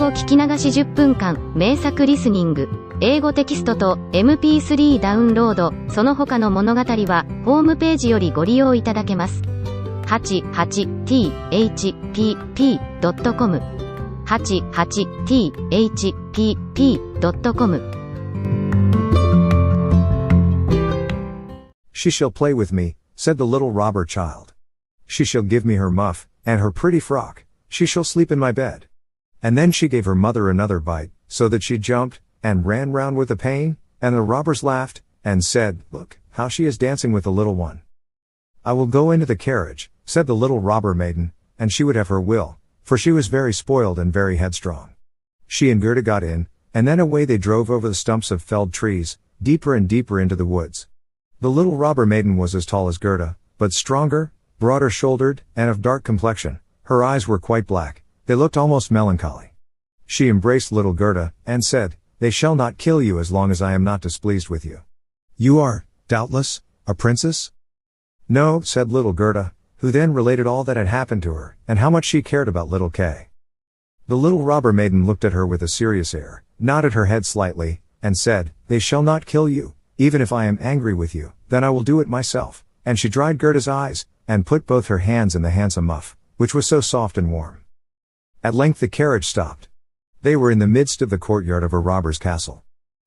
語聞き流し10分間、名作リスニング、英語テキストと MP3 ダウンロード、その他の物語は、ホームページよりご利用いただけます。88thpp.com 88thpp.com She shall play with me, said the little robber child. She shall give me her muff, and her pretty frock, she shall sleep in my bed. And then she gave her mother another bite, so that she jumped, and ran round with the pain, and the robbers laughed, and said, Look, how she is dancing with the little one. I will go into the carriage, said the little robber maiden, and she would have her will, for she was very spoiled and very headstrong. She and Gerda got in, and then away they drove over the stumps of felled trees, deeper and deeper into the woods. The little robber maiden was as tall as Gerda, but stronger, broader shouldered, and of dark complexion. Her eyes were quite black, they looked almost melancholy. She embraced little Gerda, and said, They shall not kill you as long as I am not displeased with you. You are, doubtless, a princess? No, said little Gerda, who then related all that had happened to her, and how much she cared about little Kay. The little robber maiden looked at her with a serious air, nodded her head slightly, and said, They shall not kill you, even if I am angry with you, then I will do it myself, and she dried Gerda's eyes, and put both her hands in the handsome muff, which was so soft and warm. At length the carriage stopped. They were in the midst of the courtyard of a robber's castle.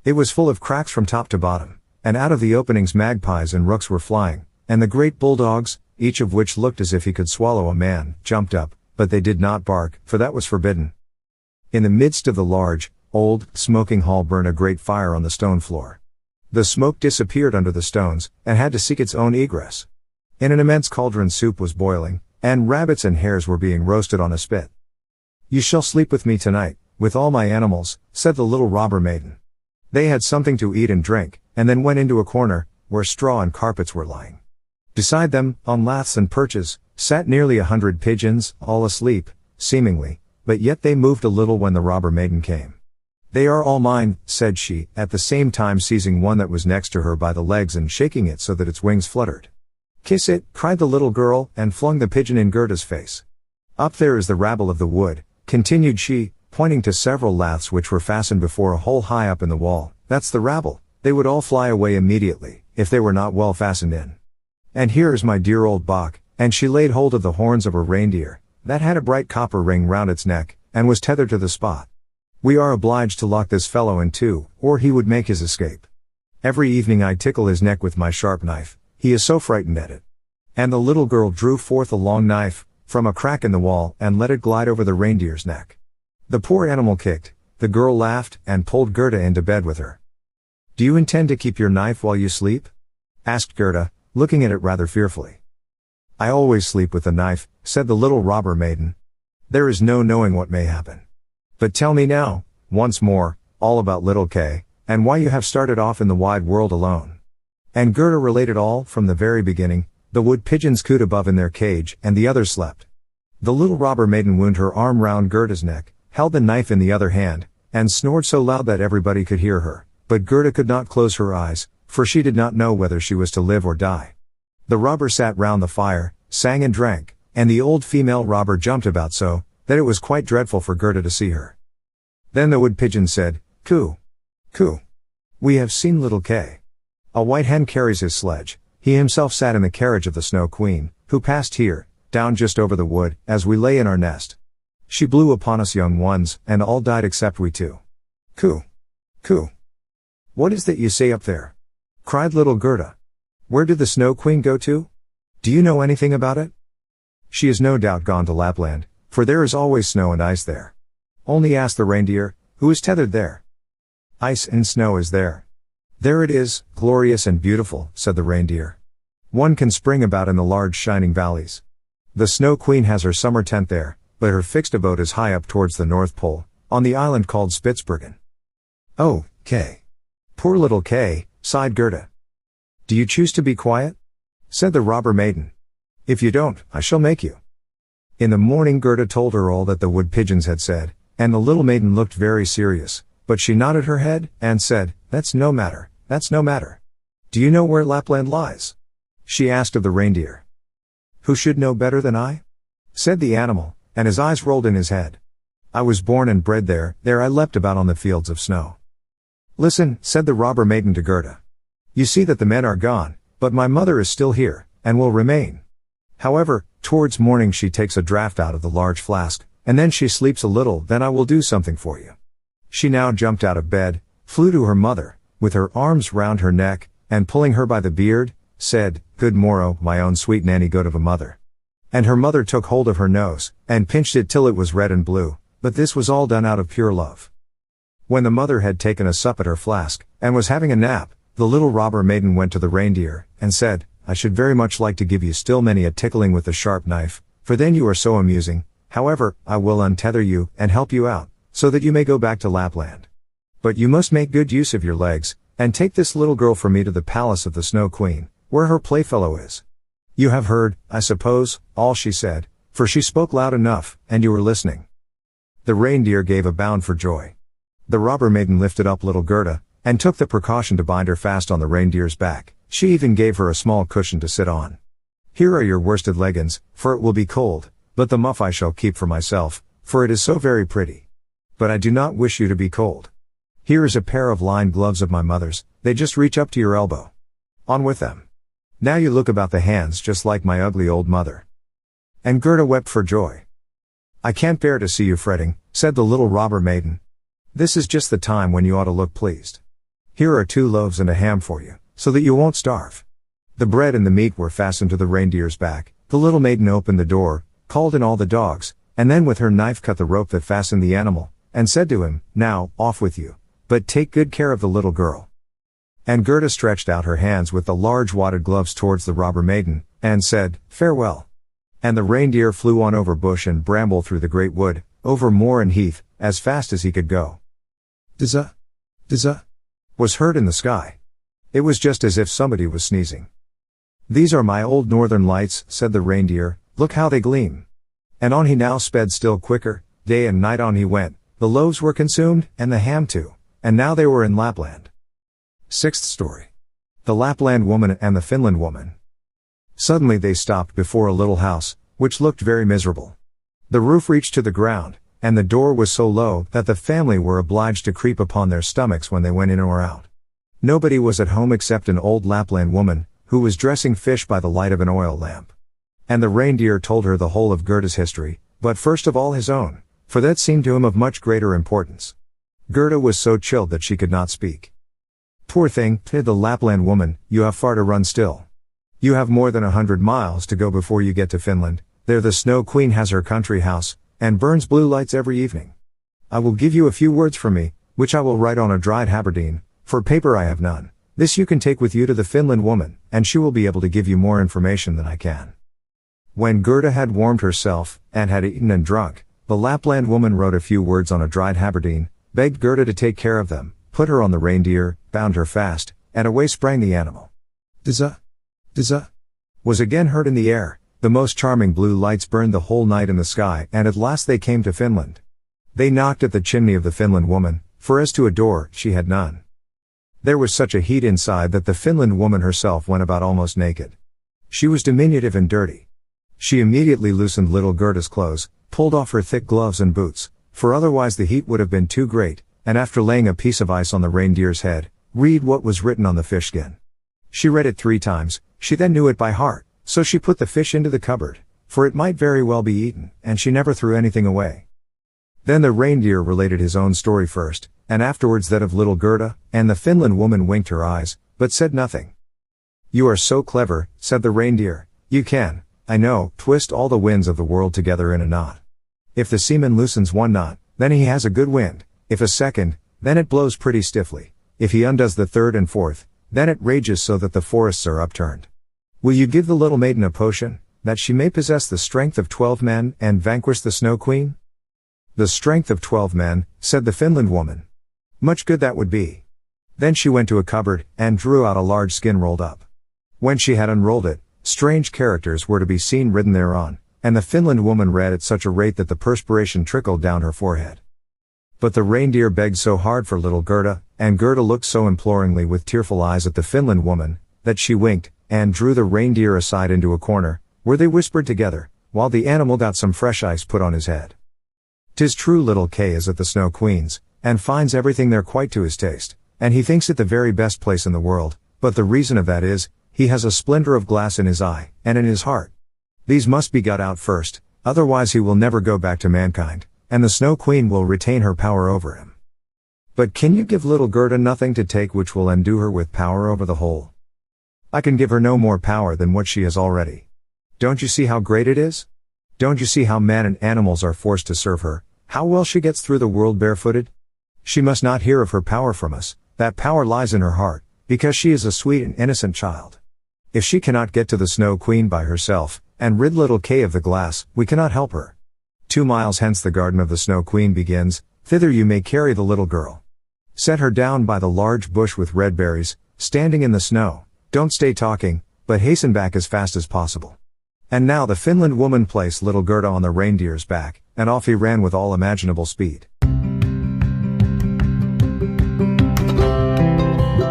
It was full of cracks from top to bottom, and out of the openings magpies and rooks were flying, and the great bulldogs, each of which looked as if he could swallow a man, jumped up, but they did not bark, for that was forbidden. In the midst of the large, old, smoking hall burned a great fire on the stone floor. The smoke disappeared under the stones, and had to seek its own egress. In an immense cauldron soup was boiling, and rabbits and hares were being roasted on a spit. You shall sleep with me tonight, with all my animals, said the little robber maiden. They had something to eat and drink, and then went into a corner, where straw and carpets were lying. Beside them, on laths and perches, sat nearly 100 pigeons, all asleep, seemingly, but yet they moved a little when the robber maiden came. They are all mine, said she, at the same time seizing one that was next to her by the legs and shaking it so that its wings fluttered. Kiss it, cried the little girl, and flung the pigeon in Gerda's face. Up there is the rabble of the wood, continued she, pointing to several laths which were fastened before a hole high up in the wall. That's the rabble, they would all fly away immediately, if they were not well fastened in. And here is my dear old Bach, and she laid hold of the horns of a reindeer, that had a bright copper ring round its neck, and was tethered to the spot. We are obliged to lock this fellow in too, or he would make his escape. Every evening I tickle his neck with my sharp knife, he is so frightened at it. And the little girl drew forth a long knife, from a crack in the wall, and let it glide over the reindeer's neck. The poor animal kicked, the girl laughed, and pulled Gerda into bed with her. Do you intend to keep your knife while you sleep? Asked Gerda, looking at it rather fearfully. I always sleep with the knife, said the little robber maiden. There is no knowing what may happen. But tell me now, once more, all about little Kay, and why you have started off in the wide world alone. And Gerda related all, from the very beginning. The wood pigeons cooed above in their cage, and the others slept. The little robber maiden wound her arm round Gerda's neck, held the knife in the other hand, and snored so loud that everybody could hear her, but Gerda could not close her eyes, for she did not know whether she was to live or die. The robber sat round the fire, sang and drank, and the old female robber jumped about so, that it was quite dreadful for Gerda to see her. Then the wood pigeon said, Coo! Coo! We have seen little Kay. A white hen carries his sledge. He himself sat in the carriage of the Snow Queen, who passed here, down just over the wood, as we lay in our nest. She blew upon us young ones, and all died except we two. Coo! Coo! What is that you say up there? Cried little Gerda. Where did the Snow Queen go to? Do you know anything about it? She is no doubt gone to Lapland, for there is always snow and ice there. Only ask the reindeer, who is tethered there. Ice and snow is there. There it is, glorious and beautiful, said the reindeer. One can spring about in the large shining valleys. The Snow Queen has her summer tent there, but her fixed abode is high up towards the North Pole, on the island called Spitzbergen. Oh, Kay. Poor little Kay, sighed Gerda. Do you choose to be quiet? Said the robber maiden. If you don't, I shall make you. In the morning Gerda told her all that the wood pigeons had said, and the little maiden looked very serious, but she nodded her head, and said, That's no matter, that's no matter. Do you know where Lapland lies? She asked of the reindeer. Who should know better than I? Said the animal, and his eyes rolled in his head. I was born and bred there I leapt about on the fields of snow. Listen, said the robber maiden to Gerda. You see that the men are gone, but my mother is still here, and will remain. However, towards morning she takes a draught out of the large flask, and then she sleeps a little, then I will do something for you. She now jumped out of bed, flew to her mother, with her arms round her neck, and pulling her by the beard, said, Good morrow, my own sweet nanny good of a mother. And her mother took hold of her nose, and pinched it till it was red and blue, but this was all done out of pure love. When the mother had taken a sup at her flask, and was having a nap, the little robber maiden went to the reindeer, and said, I should very much like to give you still many a tickling with the sharp knife, for then you are so amusing. However, I will untether you, and help you out, so that you may go back to Lapland. But you must make good use of your legs, and take this little girl from me to the palace of the Snow Queen, where her playfellow is. You have heard, I suppose, all she said, for she spoke loud enough, and you were listening. The reindeer gave a bound for joy. The robber maiden lifted up little Gerda, and took the precaution to bind her fast on the reindeer's back. She even gave her a small cushion to sit on. Here are your worsted leggins, for it will be cold, but the muff I shall keep for myself, for it is so very pretty. But I do not wish you to be cold. Here is a pair of lined gloves of my mother's, they just reach up to your elbow. On with them. Now you look about the hands just like my ugly old mother. And Gerda wept for joy. I can't bear to see you fretting, said the little robber maiden. This is just the time when you ought to look pleased. Here are 2 loaves and a ham for you, so that you won't starve. The bread and the meat were fastened to the reindeer's back. The little maiden opened the door, called in all the dogs, and then with her knife cut the rope that fastened the animal, and said to him, Now, off with you, but take good care of the little girl. And Gerda stretched out her hands with the large wadded gloves towards the robber maiden, and said, Farewell. And the reindeer flew on over bush and bramble through the great wood, over moor and heath, as fast as he could go. Dizza, dizza, was heard in the sky. It was just as if somebody was sneezing. These are my old northern lights, said the reindeer, look how they gleam. And on he now sped still quicker, day and night on he went, the loaves were consumed, and the ham too, and now they were in Lapland. 6th story. The Lapland Woman and the Finland Woman. Suddenly they stopped before a little house, which looked very miserable. The roof reached to the ground, and the door was so low that the family were obliged to creep upon their stomachs when they went in or out. Nobody was at home except an old Lapland woman, who was dressing fish by the light of an oil lamp. And the reindeer told her the whole of Gerda's history, but first of all his own, for that seemed to him of much greater importance. Gerda was so chilled that she could not speak. Poor thing, said the Lapland woman, you have far to run still. You have more than 100 miles to go before you get to Finland. There the Snow Queen has her country house, and burns blue lights every evening. I will give you a few words from me, which I will write on a dried haberdine, for paper I have none. This you can take with you to the Finland woman, and she will be able to give you more information than I can. When Gerda had warmed herself, and had eaten and drunk, the Lapland woman wrote a few words on a dried haberdine, begged Gerda to take care of them, put her on the reindeer, bound her fast, and away sprang the animal. Dizza, dizza, was again heard in the air. The most charming blue lights burned the whole night in the sky, and at last they came to Finland. They knocked at the chimney of the Finland woman, for as to a door, she had none. There was such a heat inside that the Finland woman herself went about almost naked. She was diminutive and dirty. She immediately loosened little Gerda's clothes, pulled off her thick gloves and boots, for otherwise the heat would have been too great, and after laying a piece of ice on the reindeer's head, read what was written on the fish skin. She read it 3 times, she then knew it by heart, so she put the fish into the cupboard, for it might very well be eaten, and she never threw anything away. Then the reindeer related his own story first, and afterwards that of little Gerda, and the Finland woman winked her eyes, but said nothing. You are so clever, said the reindeer, you can, I know, twist all the winds of the world together in a knot. If the seaman loosens 1 knot, then he has a good wind, if a second, then it blows pretty stiffly, if he undoes the 3rd and 4th, then it rages so that the forests are upturned. Will you give the little maiden a potion, that she may possess the strength of 12 men, and vanquish the Snow Queen? The strength of 12 men, said the Finland woman. Much good that would be. Then she went to a cupboard, and drew out a large skin rolled up. When she had unrolled it, strange characters were to be seen written thereon, and the Finland woman read at such a rate that the perspiration trickled down her forehead. But the reindeer begged so hard for little Gerda, and Gerda looked so imploringly with tearful eyes at the Finland woman, that she winked, and drew the reindeer aside into a corner, where they whispered together, while the animal got some fresh ice put on his head. 'Tis true little K is at the Snow Queen's, and finds everything there quite to his taste, and he thinks it the very best place in the world, but the reason of that is, he has a splinter of glass in his eye, and in his heart. These must be got out first, otherwise he will never go back to mankind, and the Snow Queen will retain her power over him. But can you give little Gerda nothing to take which will endue her with power over the whole? I can give her no more power than what she has already. Don't you see how great it is? Don't you see how man and animals are forced to serve her, how well she gets through the world barefooted? She must not hear of her power from us, that power lies in her heart, because she is a sweet and innocent child. If she cannot get to the Snow Queen by herself, and rid little K of the glass, we cannot help her. 2 miles hence the garden of the Snow Queen begins, thither you may carry the little girl. Set her down by the large bush with red berries, standing in the snow, don't stay talking, but hasten back as fast as possible. And now the Finland woman placed little Gerda on the reindeer's back, and off he ran with all imaginable speed.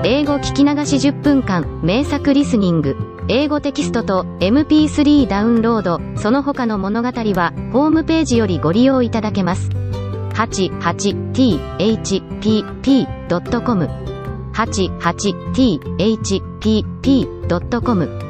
英語聞き流し10分間、名作リスニング。英語テキストと MP3 ダウンロード、その他の物語は、ホームページよりご利用いただけます。88thpp.com 88thpp.com